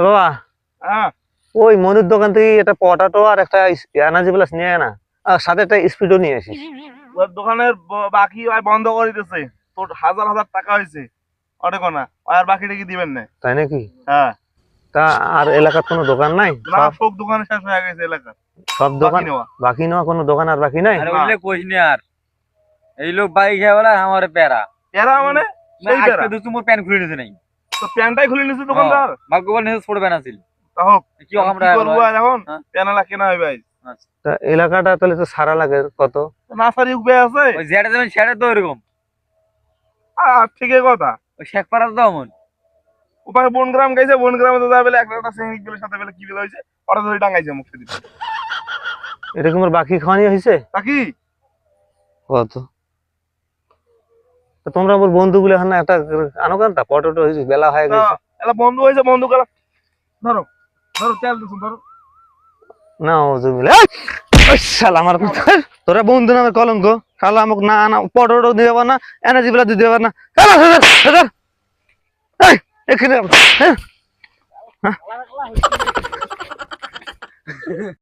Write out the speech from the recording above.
বাবা হ্যাঁ ওই মনুর দোকান থেকে একটা পটাটো আর একটা এনার্জি প্লাস নিয়ে আয় না, আর সাথে একটা স্পিডও নিয়ে আসিস। ওর দোকানের বাকি আর বন্ধ করে দিতেছে। তোর হাজার হাজার টাকা হয়েছে অনেক না, আর বাকিটা কি দিবেন না? তাই নাকি? হ্যাঁ তা আর এলাকার কোনো দোকান নাই? না, সব সব দোকানে শেষ হয়ে গেছে এলাকা। সব দোকান বাকি নেওয়া বাকি নেওয়া, কোনো দোকান আর বাকি নাই? আরে ওইলে কইস নি আর। এই লোক বাইক খেয়ে বলে আমার প্যারা। এরা মানে সেই আজকে বেড়া দুটো মোর প্যান্ট খুলে নিতে নাই। তো প্যান্টটাই খুলে নিছে দোকানদার। ভাগ্য বল নিতে ছোট প্যান্ট আছিল। তা হোক, কি আমরা কি করবো আর এখন? হ্যাঁ। প্যানেলা কেনা হবে ভাই। তা এলাকাটা তাহলে তো সারা লাগে কত? নার্সারি উঠবে আছে। ওই যেটা দেবেন সেটা তো এরকম। ঠিকই কথা। ওই শেখ পাড়া তো এমন। ওপারে বনগ্রাম গেছে, বনগ্রামে তো যা বেলে একটা সিঙ্গিক গুলোর সাথে বেলে কি বেলে হয়েছে, ওরা ধরে টাঙাইছে মুখে দিতে। এটা কি মোর বাকি খাওয়ানি হয়েছে? বাকি কত? তা তোমরা আমার বন্ধুগুলো এখন একটা আনো কেন, তা পটাটো হয়েছে, বেলা হয়ে গেছে। এলা বন্ধু হয়েছে, বন্ধু গেলা ধরো ধরো তেল দিছুন ধরো। না ও জমিলে শালা আমার তোরা বন্ধু নামে কলঙ্ক। শালা আমাকে না না পটাটো দিতে পার না, এনার্জি প্লাস দিতে পার না। এখানে